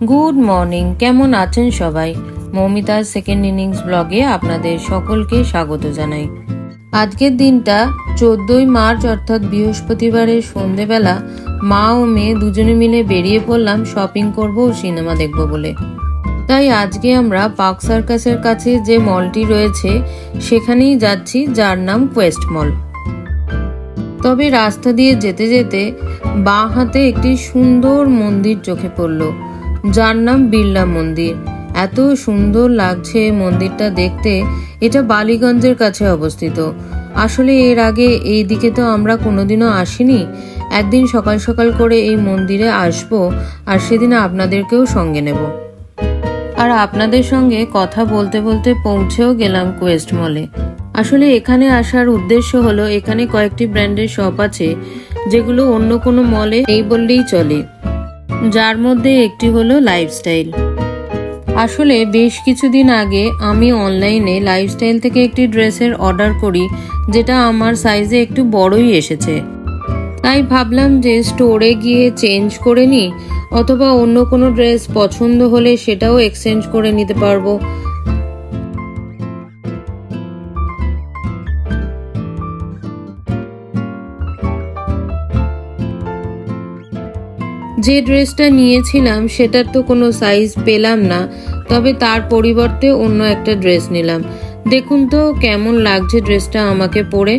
Good morning, কেমন আছেন সবাই? মৌমিতার সেকেন্ড ইনিংস ব্লগে আপনাদের সকলকে স্বাগত জানাই। আজকের দিনটা 14ই মার্চ অর্থাৎ বৃহস্পতিবারের সন্ধেবেলা মা ও মেয়ে দুজনে মিলে বেরিয়ে পড়লাম শপিং করব ও সিনেমা দেখব বলে। তাই আজকে আমরা পার্ক সার্কাসের কাছে যে মলটি রয়েছে সেখানেই যাচ্ছি, যার নাম কোয়েস্ট মল। তবে রাস্তা দিয়ে যেতে যেতে বাঁ হাতে একটি সুন্দর মন্দির চোখে পড়ল, যার নাম বিড়লা মন্দির। এত সুন্দর লাগছে মন্দিরটা দেখতে। এটা বালিগঞ্জের কাছে অবস্থিত। আসলে এর আগে এই দিকে তো আমরা কোনোদিনও আসিনি। একদিন সকাল সকাল করে এই মন্দিরে আসবো আর সেদিন আপনাদেরকেও সঙ্গে নেব। আর আপনাদের সঙ্গে কথা বলতে বলতে পৌঁছেও গেলাম কোয়েস্ট মলে। আসলে এখানে আসার উদ্দেশ্য হলো, এখানে কয়েকটি ব্র্যান্ডের শপ আছে যেগুলো অন্য কোনো মলে নেই বললেই চলে, যার মধ্যে একটি হলো লাইফস্টাইল। আসলে বেশ কিছুদিন আগে আমি অনলাইনে লাইফস্টাইল থেকে একটি ড্রেসের অর্ডার করি, যেটা আমার সাইজে একটু বড়ই এসেছে। তাই ভাবলাম যে স্টোরে গিয়ে চেঞ্জ করে নিই, অথবা অন্য কোনো ড্রেস পছন্দ হলে সেটাও এক্সচেঞ্জ করে নিতে পারবো। যে ড্রেসটা নিয়েছিলাম সেটার তো কোনো সাইজ পেলাম না, তবে তার পরিবর্তে অন্য একটা ড্রেস নিলাম। দেখুন তো কেমন লাগছে ড্রেসটা আমাকে পরে।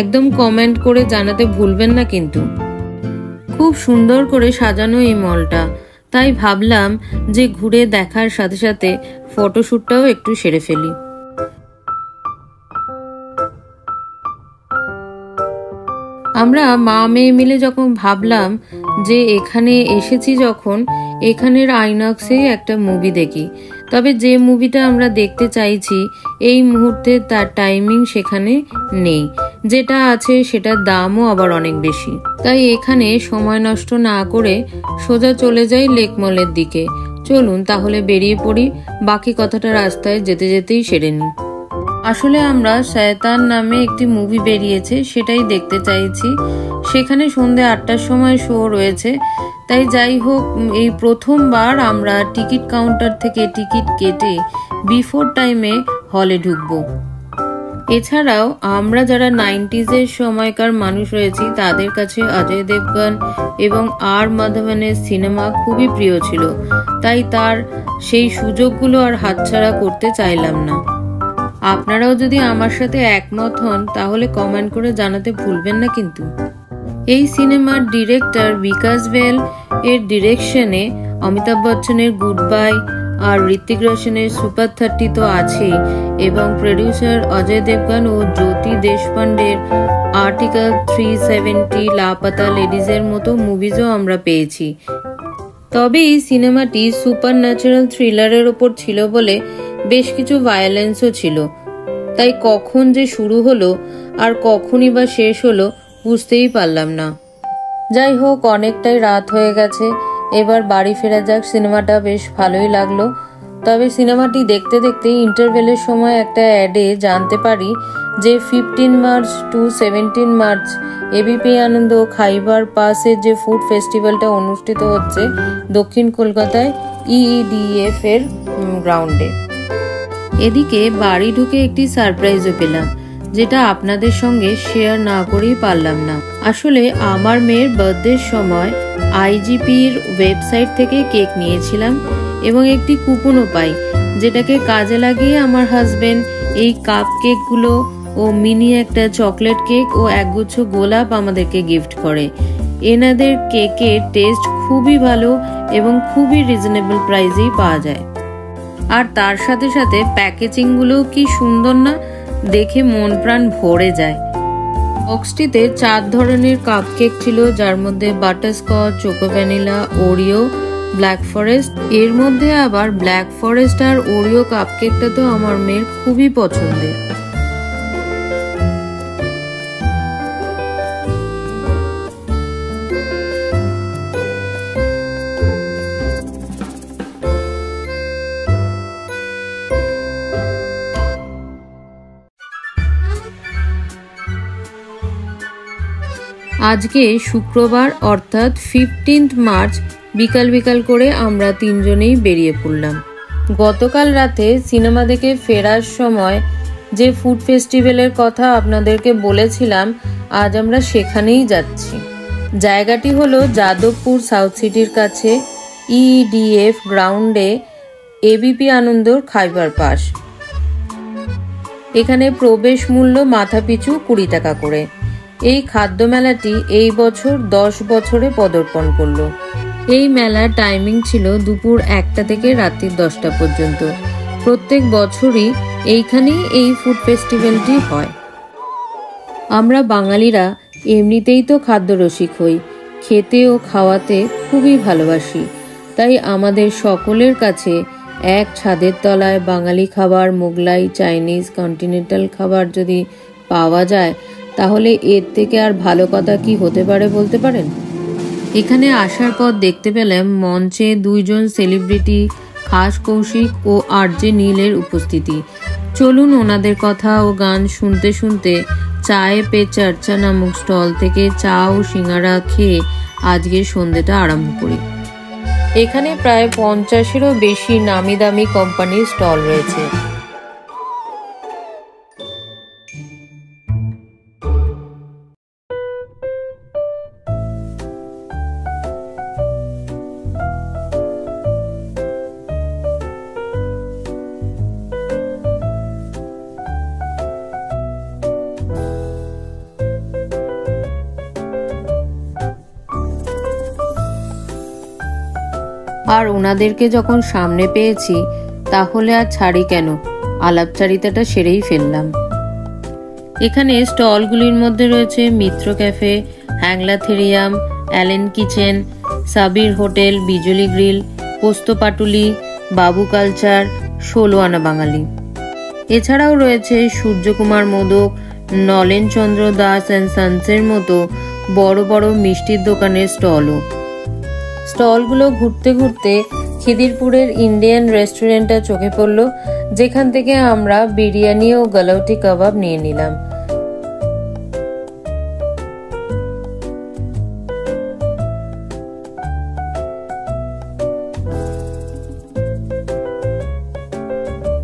একদম কমেন্ট করে জানাতে ভুলবেন না কিন্তু। খুব সুন্দর করে সাজানো এই মলটা, তাই ভাবলাম যে ঘুরে দেখার সাথে সাথে ফটোশ্যুটটাও একটু সেরে ফেলি। আমরা মা মেয়ে মিলে যখন ভাবলাম যে এখানে এসেছি, যখন এখানের আইনক্সে একটা মুভি দেখি, তবে যে মুভিটা আমরা দেখতে চাইছি এই মুহূর্তে তার টাইমিং সেখানে নেই। যেটা আছে সেটার দামও আবার অনেক বেশি। তাই এখানে সময় নষ্ট না করে সোজা চলে যাই লেক মলের দিকে। চলুন তাহলে বেরিয়ে পড়ি, বাকি কথাটা রাস্তায় যেতে যেতেই সেরে নিই। আসলে আমরা শয়তান নামে একটি মুভি বেরিয়েছে, সেটাই দেখতে চাইছি। সেখানে সন্ধ্যে 8টার সময় শো রয়েছে। তাই যাই হোক, এই প্রথমবার আমরা টিকিট কাউন্টার থেকে টিকিট কেটে বিফোর টাইমে হলে ঢুকবো। এছাড়াও আমরা যারা 90s সময়কার মানুষ রয়েছি তাদের কাছে অজয় দেবগন এবং আর মাধবনের সিনেমা খুবই প্রিয় ছিল। তাই তার সেই সুযোগগুলো আর হাতছাড়া করতে চাইলাম না। আপনারাও যদি আমার সাথে একমত হন তাহলে কমেন্ট করে জানাতে ভুলবেন না কিন্তু। এই সিনেমার ডিরেক্টর বিকাশ বেল এর ডিরেকশনে অমিতাভ বচ্চনের গুড বাই আর ঋত্বিক রোশনের সুপার 30 তো আছেই, এবং প্রডিউসার অজয় দেবগন ও জ্যোতি দেশপান্ডের আর্টিকেল 370, লাপাতা লেডিজের মতো মুভিজও আমরা পেয়েছি। তবে এই সিনেমাটি সুপার ন্যাচারাল থ্রিলারের ওপর ছিল বলে বেশ কিছু ভায়োলেন্সও ছিল। তাই কখন যে শুরু হলো আর কখনই বা শেষ হলো বুঝতেই পারলাম না। যাই হোক, অনেকটাই রাত হয়ে গেছে, এবার বাড়ি ফেরা যাক। সিনেমাটা বেশ ভালোই লাগলো। তবে সিনেমাটি দেখতে দেখতে ইন্টারভেলের সময় একটা অ্যাডে জানতে পারি যে 15 মার্চ টু 17 মার্চ এবিপি আনন্দ খাইবার পাসের যে ফুড ফেস্টিভ্যালটা অনুষ্ঠিত হচ্ছে দক্ষিণ কলকাতায় EEDF এর গ্রাউন্ডে। এদিকে বাড়ি ঢুকে একটি সারপ্রাইজও পেলাম, যেটা আপনাদের সঙ্গে শেয়ার না করেই পারলাম না। আসলে আমার মেয়ের বার্থডের সময় IGPর ওয়েবসাইট থেকে কেক নিয়েছিলাম এবং একটি কুপনও পাই, যেটাকে কাজে লাগিয়ে আমার হাজবেন্ড এই কাপ কেকগুলো ও মিনি একটা চকলেট কেক ও একগুচ্ছ গোলাপ আমাদেরকে গিফট করে। এনাদের কেকের টেস্ট খুবই ভালো এবং খুবই রিজনেবল প্রাইসেই পাওয়া যায়। আর তার সাথে সাথে প্যাকেজিং গুলোও কি সুন্দর না, দেখে মন প্রাণ ভরে যায়। বক্সটিতে 4 ধরনের কাপ কেক ছিল, যার মধ্যে butterscotch, choco vanilla, Oreo, black forest. এর মধ্যে আবার ব্ল্যাক ফরেস্ট আর ওরিও কাপ কেকটা তো আমার মেয়ের খুবই পছন্দের। আজকে শুক্রবার অর্থাৎ 15 মার্চ বিকাল বিকাল করে আমরা তিনজনেই বেরিয়ে পড়লাম। গতকাল রাতে সিনেমা দেখে ফেরার সময় যে ফুড ফেস্টিভ্যালের কথা আপনাদেরকে বলেছিলাম, আজ আমরা সেখানেই যাচ্ছি। জায়গাটি হলো যাদবপুর সাউথ সিটির কাছে ইডিএফ গ্রাউন্ডে, এবিপি আনন্দর খাইবার পাস। এখানে প্রবেশ মূল্য মাথাপিছু 20 টাকা করে। এই খাদ্য মেলাটি এই বছর 10 বছরে পদার্পণ করলো। এই মেলার টাইমিং ছিল দুপুর 1টা থেকে রাত্রি 10টা পর্যন্ত। প্রত্যেক বছরই এইখানেই এই ফুড ফেস্টিভ্যালটি হয়। আমরা বাঙালিরা এমনিতেই তো খাদ্যরসিক হই, খেতে ও খাওয়াতে খুবই ভালোবাসি। তাই আমাদের সকলের কাছে এক ছাদের তলায় বাঙালি খাবার, মোগলাই, চাইনিজ, কন্টিনেন্টাল খাবার যদি পাওয়া যায়, তাহলে এর থেকে আর ভালো কথা কি হতে পারে বলতে পারেন? এখানে আসার পর দেখতে পেলাম মঞ্চে 2 জন সেলিব্রিটি, খাস কৌশিক ও আরজে নীলের উপস্থিতি। চলুন ওনাদের কথা ও গান শুনতে শুনতে চায়ে পে চর্চা নামক স্টল থেকে চা ও সিঙ্গারা খেয়ে আজকের সন্ধ্যেটা আরম্ভ করি। এখানে প্রায় 50-এরও বেশি নামি দামি কোম্পানির স্টল রয়েছে। আর ওনাদেরকে যখন সামনে পেয়েছি তাহলে আর ছাড়ি কেন, আলাপচারিতাটা সেরেই ফেললাম। এখানে স্টলগুলির মধ্যে রয়েছে Mitra cafe, Hanglatherium, Allen kitchen, Sabir hotel, Bijli grill, Posto Patuli, বাবু কালচার, 16 আনা বাঙালি। এছাড়াও রয়েছে সূর্যকুমার মোদক, নলেন চন্দ্র দাস অ্যান্ড সন্সের মতো বড় বড় মিষ্টির দোকানের স্টলও। স্টলগুলো ঘুরতে ঘুরতে খিদিরপুরের ইন্ডিয়ান রেস্টুরেন্টটা চোখে পড়ল, যেখান থেকে আমরা বিরিয়ানি ও গালাউটি কাবাব নিয়ে নিলাম।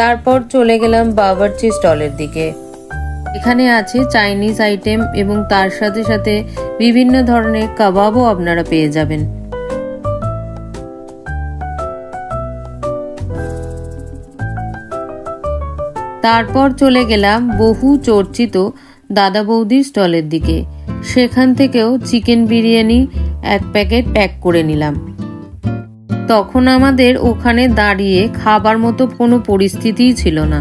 তারপর চলে গেলাম বাবরচি স্টলের দিকে। এখানে আছে চাইনিজ আইটেম এবং তার সাথে সাথে বিভিন্ন ধরনের কাবাবও আপনারা পেয়ে যাবেন। তারপর চলে গেলাম বহু চর্চিত দাদা বৌদির স্টলের দিকে। সেখান থেকেও চিকেন বিরিয়ানি 1 প্যাকেট প্যাক করে নিলাম। তখন আমাদের ওখানে দাঁড়িয়ে খাবার মতো কোনো পরিস্থিতিই ছিল না।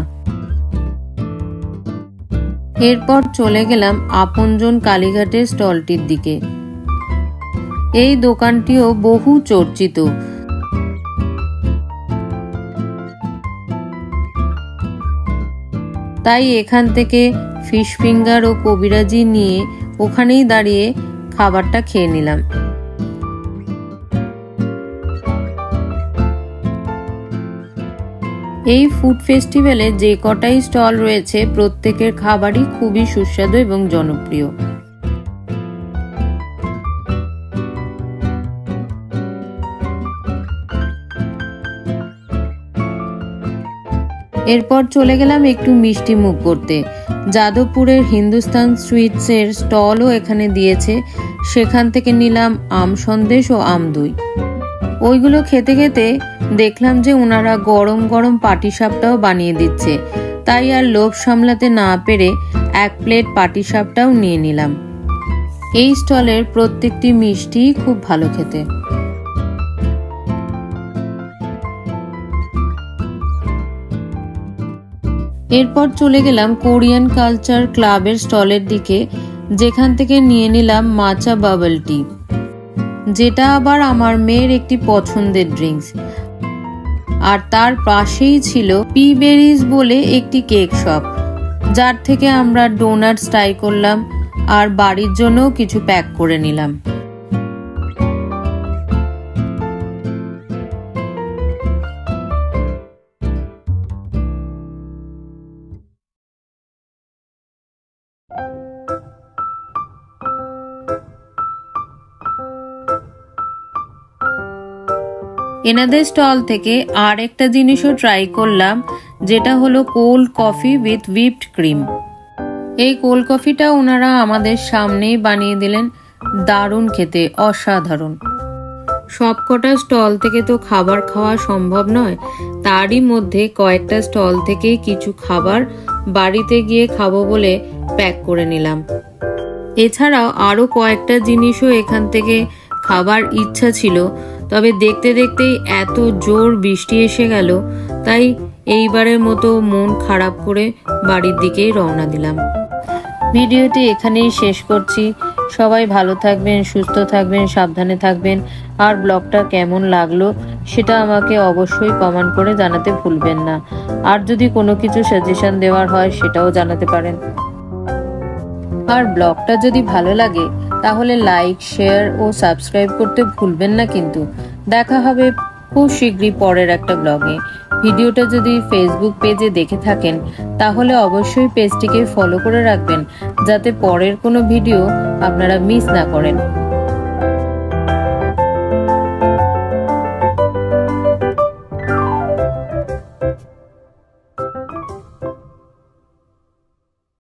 এরপর চলে গেলাম আপনজন কালীঘাটের স্টলটির দিকে। এই দোকানটিও বহু চর্চিত। তাই এখান থেকে ফিশ ফিঙ্গার ও কবিরাজি নিয়ে ওখানেই দাঁড়িয়ে খাবারটা খেয়ে নিলাম। এই ফুড ফেস্টিভ্যালে যে কটাই স্টল রয়েছে প্রত্যেকের খাবারই খুবই সুস্বাদু এবং জনপ্রিয়। এরপর চলে গেলাম একটু মিষ্টি মুখ করতে। যাদবপুরের হিন্দুস্তান সুইটসের স্টলও এখানে দিয়েছে, সেখান থেকে নিলাম আম সন্দেশ ও আম দই। ওইগুলো খেতে খেতে দেখলাম যে ওনারা গরম গরম পাটিসাপটাও বানিয়ে দিচ্ছে, তাই আর লোভ সামলাতে না পেরে 1 প্লেট পাটিসাপটাও নিয়ে নিলাম। এই স্টলের প্রত্যেকটি মিষ্টি খুব ভালো খেতে। এরপর চলে গেলাম কোরিয়ান কালচার ক্লাবের স্টলের দিকে, যেখান থেকে নিয়ে নিলাম মাচা বাবল টি, যেটা আবার আমার মেয়ের একটি পছন্দের ড্রিঙ্কস। আর তার পাশেই ছিল পি বেরিজ বলে একটি কেক শপ, যার থেকে আমরা ডোনাটস ট্রাই করলাম আর বাড়ির জন্যও কিছু প্যাক করে নিলাম। এনাদের স্টল থেকে আর একটা জিনিসও ট্রাই করলাম, যেটা হলো cold coffee with whipped cream. এই কোল্ড কফিটা ওনারা আমাদের সামনেই বানিয়ে দিলেন, দারুণ খেতে, অসাধারণ। সবকটা স্টল থেকে তো খাবার খাওয়া সম্ভব নয়, তারই মধ্যে কয়েকটা স্টল থেকে কিছু খাবার বাড়িতে গিয়ে খাবো বলে প্যাক করে নিলাম। এছাড়াও আরো কয়েকটা জিনিসও এখান থেকে খাবার ইচ্ছা ছিল, তবে দেখতে দেখতেই এত জোর বৃষ্টি এসে গেল, তাই এইবারের মতো মন খারাপ করে বাড়ির দিকেই রওনা দিলাম। ভিডিওটি এখানেই শেষ করছি। সবাই ভালো থাকবেন, সুস্থ থাকবেন, সাবধানে থাকবেন। আর ব্লগটা কেমন লাগলো সেটা আমাকে অবশ্যই কমেন্ট করে জানাতে ভুলবেন না। আর যদি কোনো কিছু সাজেশন দেওয়ার হয় সেটাও জানাতে পারেন। আর ব্লগটা যদি ভালো লাগে তাহলে লাইক, শেয়ার ও সাবস্ক্রাইব করতে ভুলবেন না কিন্তু। দেখা হবে খুব শীঘ্রই পরের একটা ব্লগে। ভিডিওটা যদি ফেসবুক পেজে দেখে থাকেন তাহলে অবশ্যই পেজটিকে ফলো করে রাখবেন, যাতে পরের কোনো ভিডিও আপনারা মিস না করেন।